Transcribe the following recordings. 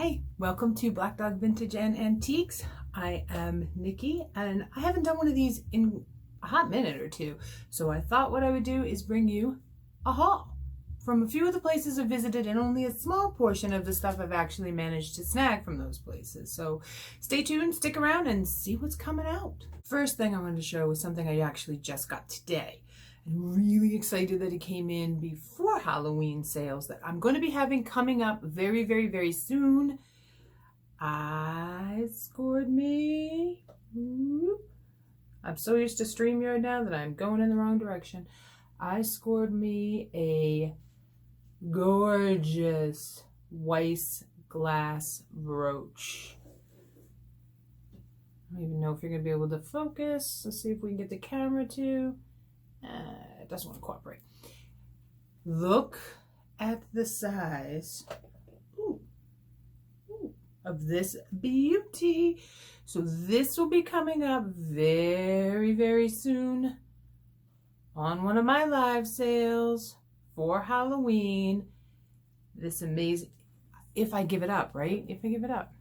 Hi, welcome to Black Dog Vintage and Antiques. I am Nikki and I haven't done one of these in a hot minute or two, so I thought what I would do is bring you a haul from a few of the places I've visited and only a small portion of the stuff I've actually managed to snag from those places. So stay tuned, stick around and see what's coming out. First thing I wanted to show was something I actually just got today. I'm really excited that it came in before Halloween sales that I'm going to be having coming up very, very, very soon. I scored me. I'm so used to StreamYard now that I'm going in the wrong direction. I scored me a gorgeous Weiss glass brooch. I don't even know if you're going to be able to focus. Let's see if we can get the camera to. It doesn't want to cooperate. Look at the size of this beauty. So this will be coming up very, very soon on one of my live sales for Halloween. This amazing, if I give it up, right? If I give it up.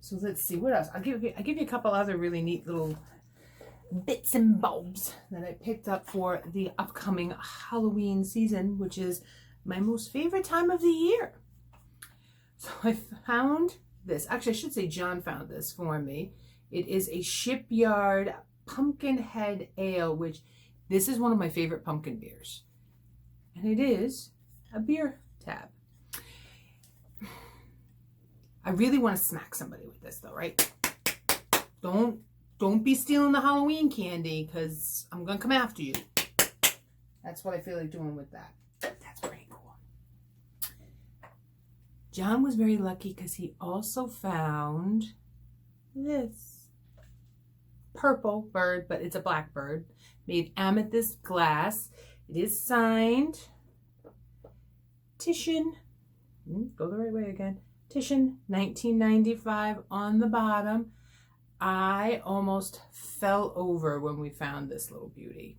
So let's see what else. I'll give you a couple other really neat little bits and bobs that I picked up for the upcoming Halloween season, which is my most favorite time of the year. So I found this. Actually, I should say John found this for me. It is a Shipyard Head Ale, which this is one of my favorite pumpkin beers. And it is a beer tab. I really want to smack somebody with this though, right? Don't be stealing the Halloween candy because I'm going to come after you. That's what I feel like doing with that. That's pretty cool. John was very lucky because he also found this purple bird, but it's a black bird, made amethyst glass. It is signed Titian. Go the right way again. Titian, 1995 on the bottom. I almost fell over when we found this little beauty.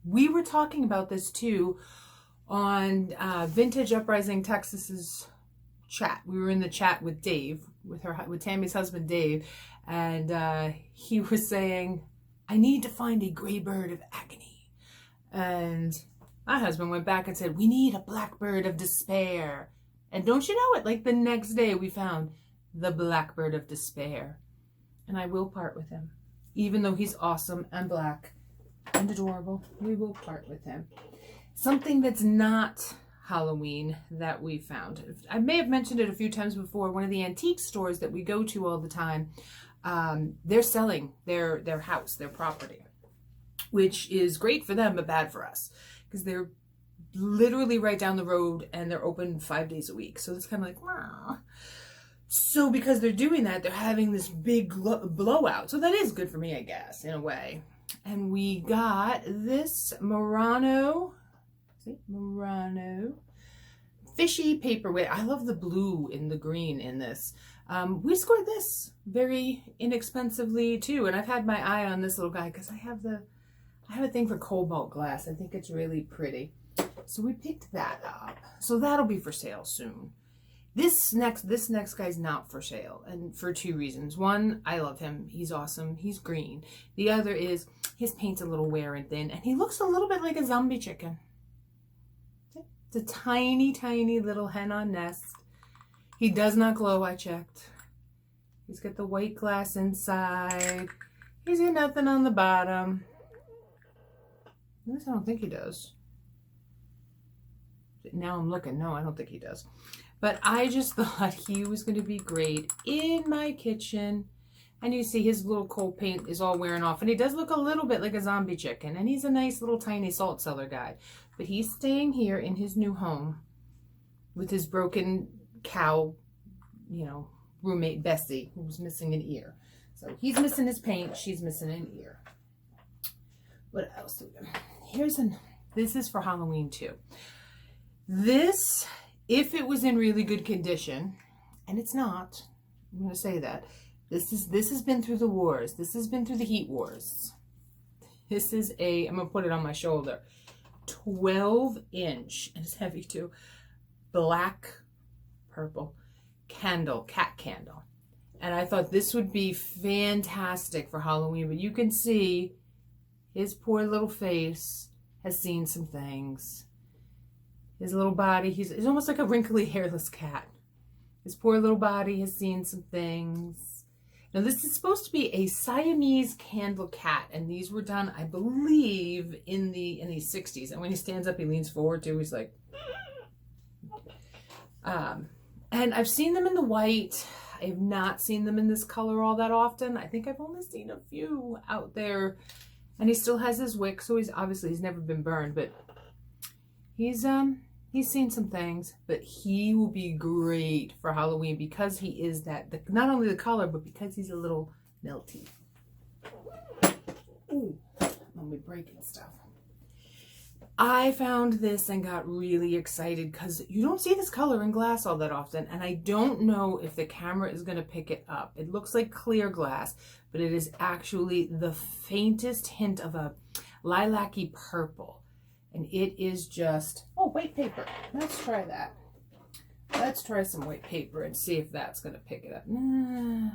We were talking about this too on Vintage Uprising Texas's chat. We were in the chat with Dave, with Tammy's husband Dave, and he was saying, I need to find a gray bird of agony. And my husband went back and said, we need a blackbird of despair. And don't you know it, like the next day we found the blackbird of despair. And I will part with him. Even though he's awesome and black and adorable, we will part with him. Something that's not Halloween that we found. I may have mentioned it a few times before. One of the antique stores that we go to all the time, they're selling their house, their property, which is great for them but bad for us because they're literally right down the road and they're open 5 days a week. So it's kind of like, wow. So because they're doing that, they're having this big blowout. So that is good for me, I guess, in a way. And we got this Murano fishy paperweight. I love the blue and the green in this. We scored this very inexpensively too. And I've had my eye on this little guy because I have a thing for cobalt glass. I think it's really pretty. So we picked that up. So that'll be for sale soon. This next guy's not for sale, and for two reasons. One, I love him. He's awesome. He's green. The other is his paint's a little wear and thin, and he looks a little bit like a zombie chicken. It's a tiny, tiny little hen on nest. He does not glow, I checked. He's got the white glass inside. He's got nothing on the bottom. At least I don't think he does. Now I'm looking. No, I don't think he does. But I just thought he was going to be great in my kitchen. And you see his little coal paint is all wearing off. And he does look a little bit like a zombie chicken. And he's a nice little tiny salt cellar guy. But he's staying here in his new home with his broken cow, roommate Bessie, who's missing an ear. So he's missing his paint. She's missing an ear. What else do we got? This is for Halloween too. This, if it was in really good condition, and it's not, I'm going to say that, this has been through the wars. This has been through the heat wars. This is I'm going to put it on my shoulder, 12-inch, and it's heavy too, black, purple candle, cat candle. And I thought this would be fantastic for Halloween, but you can see his poor little face has seen some things. His little body, he's almost like a wrinkly, hairless cat. His poor little body has seen some things. Now this is supposed to be a Siamese candle cat, and these were done, I believe, in the 60s. And when he stands up, he leans forward too. He's like, and I've seen them in the white. I have not seen them in this color all that often. I think I've only seen a few out there. And he still has his wick, so he's never been burned, but he's seen some things. But he will be great for Halloween because he is not only the color, but because he's a little melty. Ooh, I'm breaking stuff. I found this and got really excited because you don't see this color in glass all that often, and I don't know if the camera is going to pick it up. It looks like clear glass, but it is actually the faintest hint of a lilac-y purple, and it is just, oh, white paper. Let's try that. Let's try some white paper and see if that's going to pick it up. Nah,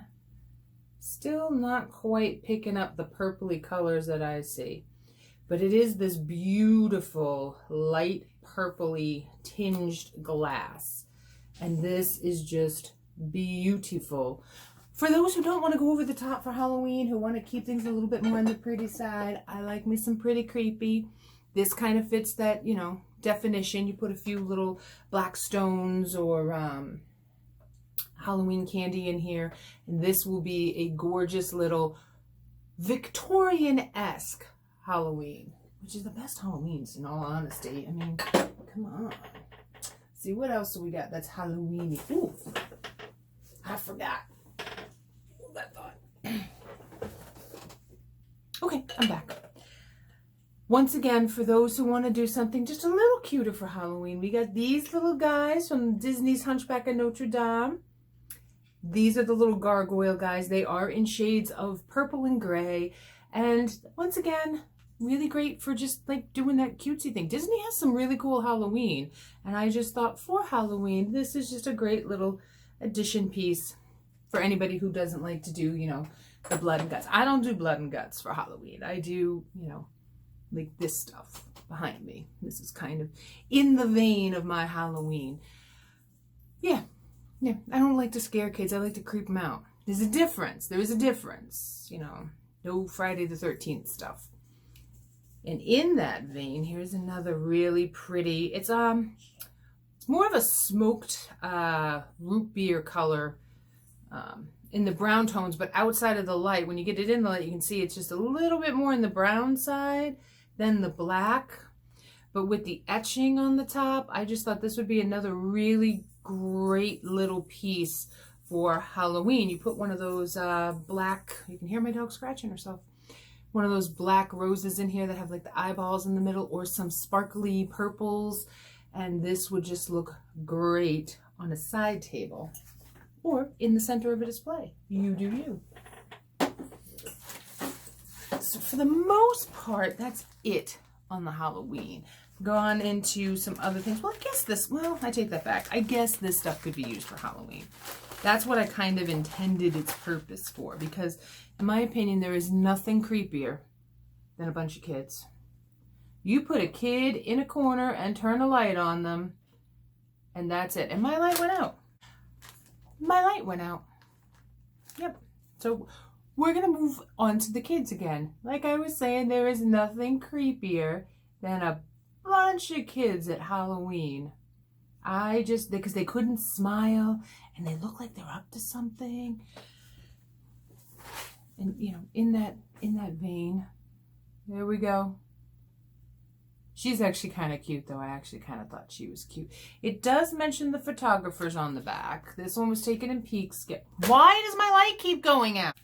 still not quite picking up the purpley colors that I see. But it is this beautiful light purpley tinged glass. And this is just beautiful. For those who don't want to go over the top for Halloween, who want to keep things a little bit more on the pretty side, I like me some pretty creepy. This kind of fits that, you know, definition. You put a few little black stones or Halloween candy in here. And this will be a gorgeous little Victorian-esque Halloween, which is the best Halloweens in all honesty. I mean, come on. See, what else do we got that's Halloween-y? Ooh, I forgot. Hold that thought. Okay, I'm back. Once again, for those who want to do something just a little cuter for Halloween, we got these little guys from Disney's Hunchback of Notre Dame. These are the little gargoyle guys. They are in shades of purple and gray. And once again, really great for just like doing that cutesy thing. Disney has some really cool Halloween, and I just thought for Halloween, this is just a great little addition piece for anybody who doesn't like to do, you know, the blood and guts. I don't do blood and guts for Halloween. I do, you know, like this stuff behind me. This is kind of in the vein of my Halloween. Yeah, I don't like to scare kids. I like to creep them out. There's a difference. There is a difference, you know. No Friday the 13th stuff. And in that vein, here's another really pretty, it's more of a smoked root beer color in the brown tones, but outside of the light, when you get it in the light, you can see it's just a little bit more in the brown side than the black. But with the etching on the top, I just thought this would be another really great little piece for Halloween. You put one of those black, you can hear my dog scratching herself, one of those black roses in here that have like the eyeballs in the middle, or some sparkly purples, and this would just look great on a side table or in the center of a display. You do you. So for the most part, that's it on the Halloween. Gone into some other things. Well, I take that back. I guess this stuff could be used for Halloween. That's what I kind of intended its purpose for, because in my opinion, there is nothing creepier than a bunch of kids. You put a kid in a corner and turn a light on them, and that's it. And my light went out. Yep. So we're going to move on to the kids again. Like I was saying, there is nothing creepier than a bunch of kids at Halloween. Because they couldn't smile, and they look like they're up to something. And, you know, in that vein, there we go. She's actually kind of cute, though. I actually kind of thought she was cute. It does mention the photographers on the back. This one was taken in Peekskill. Why does my light keep going out?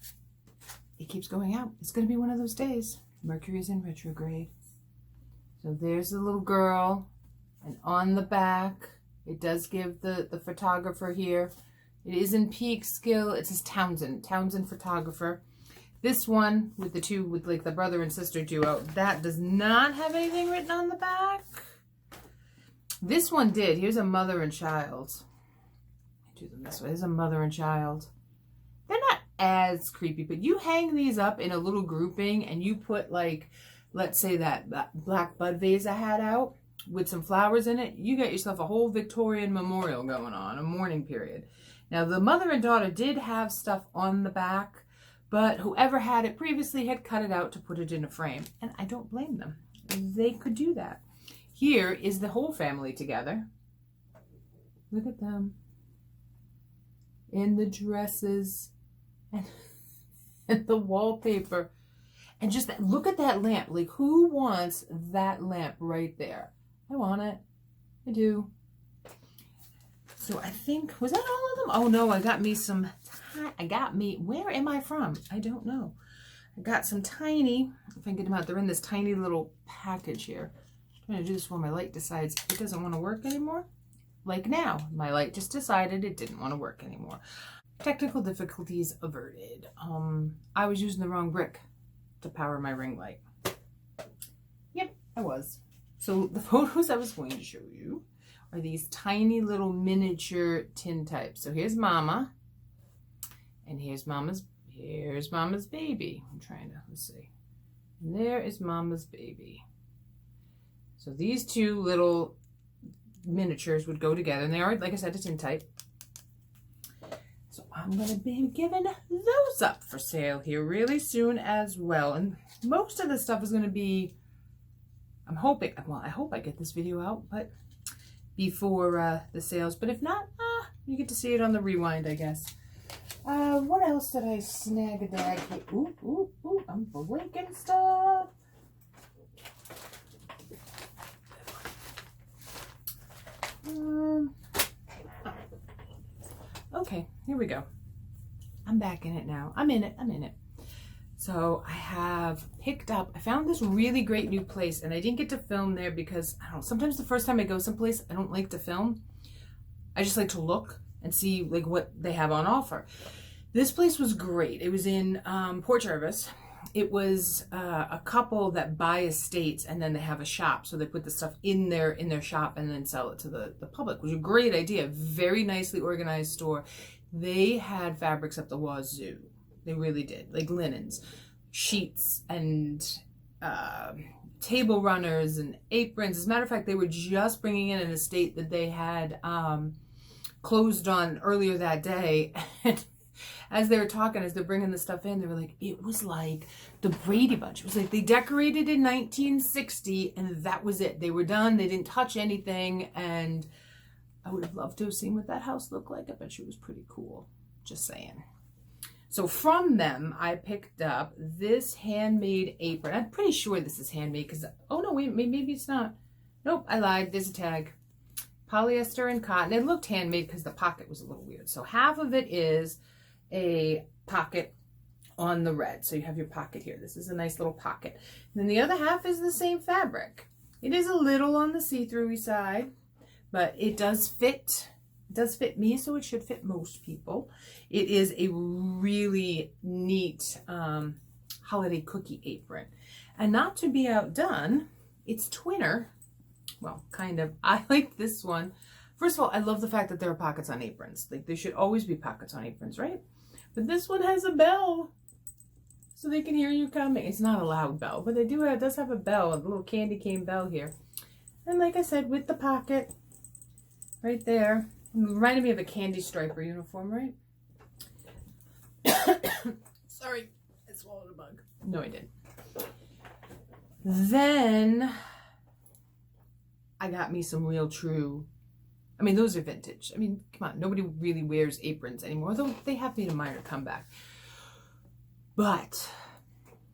It keeps going out. It's going to be one of those days. Mercury's in retrograde. So there's the little girl. And on the back, it does give the photographer here. It is in Peekskill. It says Townsend photographer. This one with the two, with like the brother and sister duo, that does not have anything written on the back. This one did. Here's a mother and child. I do them this way. Here's a mother and child. They're not as creepy, but you hang these up in a little grouping and you put, like, let's say that black bud vase I had out with some flowers in it. You got yourself a whole Victorian memorial going on, a mourning period. Now, the mother and daughter did have stuff on the back, but whoever had it previously had cut it out to put it in a frame. And I don't blame them. They could do that. Here is the whole family together. Look at them. In the dresses and the wallpaper. And just that, look at that lamp. Like, who wants that lamp right there? I want it. I do. So I think, was that all of them? Oh no, I got me some, where am I from? I don't know. I got some tiny, if I can get them out, they're in this tiny little package here. I'm trying to do this when my light decides it doesn't want to work anymore. Like now, my light just decided it didn't want to work anymore. Technical difficulties averted. I was using the wrong brick to power my ring light. Yep, I was. So the photos I was going to show you are these tiny little miniature tin types. So here's Mama, and here's Mama's baby. I'm trying to, let's see. And there is Mama's baby. So these two little miniatures would go together, and they are, like I said, a tin type. So I'm going to be giving those up for sale here really soon as well. And most of the stuff is going to be, I'm hoping, well, I hope I get this video out, but before the sales. But if not, you get to see it on the rewind, I guess. What else did I snag a dag here? Ooh, I'm breaking stuff. Okay, here we go. I'm back in it now. I'm in it. So I have picked up, I found this really great new place, and I didn't get to film there because, I don't know, sometimes the first time I go someplace, I don't like to film. I just like to look and see like what they have on offer. This place was great. It was in Port Jervis. It was a couple that buy estates and then they have a shop. So they put the stuff in their shop and then sell it to the public, which was a great idea. Very nicely organized store. They had fabrics up the wazoo. They really did. Like linens, sheets, and table runners and aprons. As a matter of fact, they were just bringing in an estate that they had closed on earlier that day. And as they were talking, as they're bringing the stuff in, they were like, it was like the Brady Bunch. It was like they decorated in 1960 and that was it. They were done. They didn't touch anything. And I would have loved to have seen what that house looked like. I bet you it was pretty cool. Just saying. So from them, I picked up this handmade apron. I'm pretty sure this is handmade because, oh no, wait, maybe it's not. Nope, I lied. There's a tag. Polyester and cotton. It looked handmade because the pocket was a little weird. So half of it is a pocket on the red. So you have your pocket here. This is a nice little pocket. And then the other half is the same fabric. It is a little on the see-through side, but it does fit. It does fit me, so it should fit most people. It is a really neat holiday cookie apron. And not to be outdone, it's twinner. Well, kind of. I like this one. First of all, I love the fact that there are pockets on aprons. Like, there should always be pockets on aprons, right? But this one has a bell, so they can hear you coming. It's not a loud bell, but it does have a bell, a little candy cane bell here. And like I said, with the pocket right there, it reminded me of a candy striper uniform, right? Sorry, I swallowed a bug. No, I didn't. Then I got me some real true, I mean, those are vintage. I mean, come on, nobody really wears aprons anymore, though they have made a minor comeback. But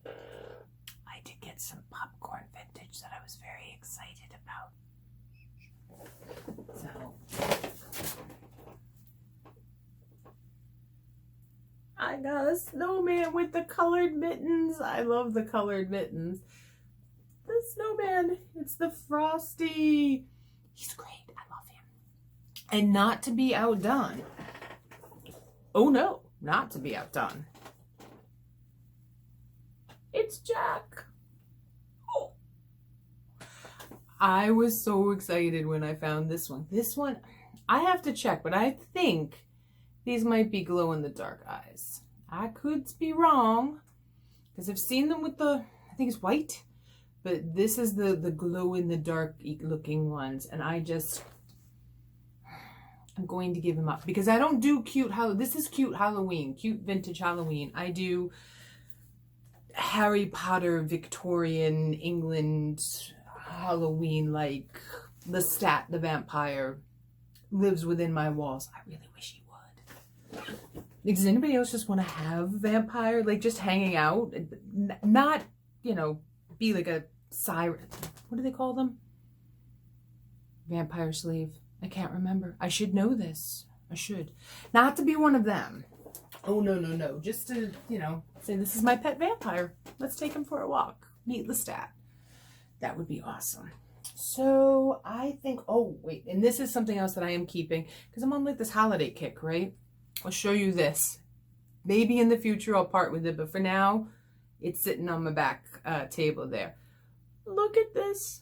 I did get some popcorn vintage that I was very excited about. So I got a snowman with the colored mittens. I love the colored mittens. The snowman, it's the Frosty. He's great. I love him. And not to be outdone. Oh no, not to be outdone. It's Jack. Oh. I was so excited when I found this one. This one, I have to check, but I think these might be glow-in-the-dark eyes. I could be wrong, because I've seen them with the, I think it's white, but this is the glow-in-the-dark looking ones, and I'm going to give them up, because I don't do cute Halloween. This is cute Halloween, cute vintage Halloween. I do Harry Potter, Victorian England Halloween, like Lestat the vampire lives within my walls. I really wish he would. Does anybody else just want to have vampire, like just hanging out? Not, you know, be like a siren. What do they call them? Vampire slave. I can't remember. I should know this. I should. Not to be one of them. Oh, no, no, no. Just to, you know, say this is my pet vampire. Let's take him for a walk. Meet Lestat. That would be awesome. So I think, oh, wait. And this is something else that I am keeping because I'm on like this holiday kick, right? I'll show you this. Maybe in the future I'll part with it, but for now, it's sitting on my back table there. Look at this.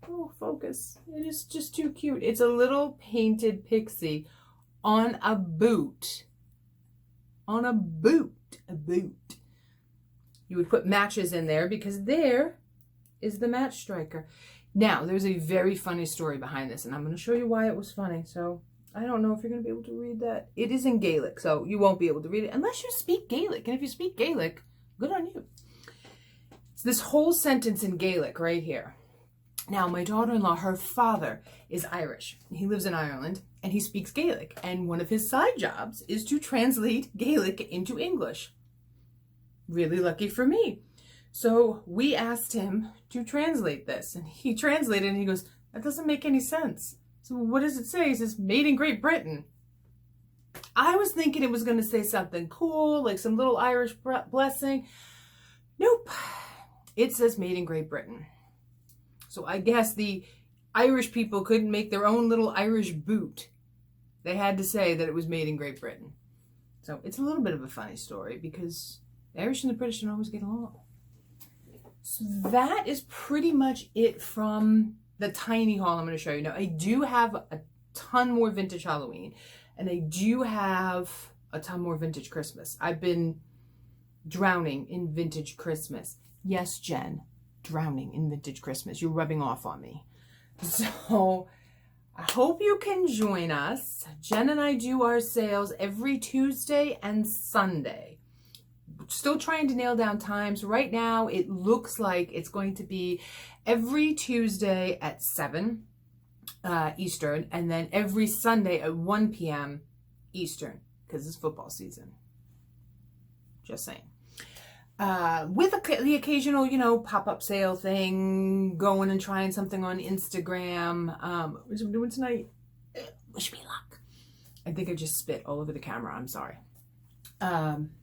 Oh, focus. It is just too cute. It's a little painted pixie on a boot. On a boot. A boot. You would put matches in there because there is the match striker. Now, there's a very funny story behind this, and I'm going to show you why it was funny. So, I don't know if you're going to be able to read that. It is in Gaelic, so you won't be able to read it unless you speak Gaelic. And if you speak Gaelic, good on you. It's this whole sentence in Gaelic right here. Now, my daughter-in-law, her father is Irish. He lives in Ireland, and he speaks Gaelic. And one of his side jobs is to translate Gaelic into English. Really lucky for me. So we asked him to translate this. And he translated, and he goes, that doesn't make any sense. So what does it say? It says, made in Great Britain. I was thinking it was going to say something cool, like some little Irish blessing. Nope. It says made in Great Britain. So I guess the Irish people couldn't make their own little Irish boot. They had to say that it was made in Great Britain. So it's a little bit of a funny story because the Irish and the British don't always get along. So that is pretty much it from the tiny haul I'm going to show you. Now, I do have a ton more vintage Halloween, and I do have a ton more vintage Christmas. I've been drowning in vintage Christmas. Yes, Jen, drowning in vintage Christmas. You're rubbing off on me. So I hope you can join us. Jen and I do our sales every Tuesday and Sunday. Still trying to nail down times. Right now, it looks like it's going to be every Tuesday at 7 Eastern, and then every Sunday at 1 p.m. Eastern, because it's football season. Just saying. With the occasional, you know, pop-up sale thing, going and trying something on Instagram. Which I'm doing tonight. Wish me luck. I think I just spit all over the camera. I'm sorry.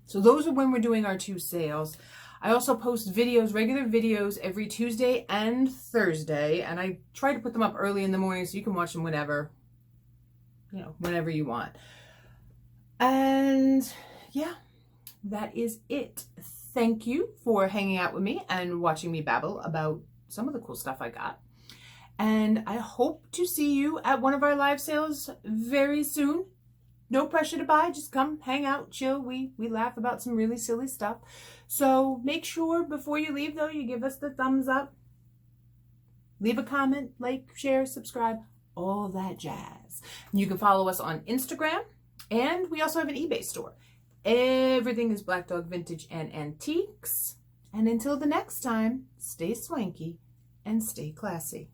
So those are when we're doing our 2 sales. I also post videos, regular videos, every Tuesday and Thursday, and I try to put them up early in the morning so you can watch them whenever, you know, whenever you want. And yeah, that is it. Thank you for hanging out with me and watching me babble about some of the cool stuff I got. And I hope to see you at one of our live sales very soon. No pressure to buy, just come hang out, chill. We laugh about some really silly stuff. So make sure before you leave though, you give us the thumbs up. Leave a comment, like, share, subscribe, all that jazz. You can follow us on Instagram, and we also have an eBay store. Everything is Black Dog Vintage and Antiques. And until the next time, stay swanky and stay classy.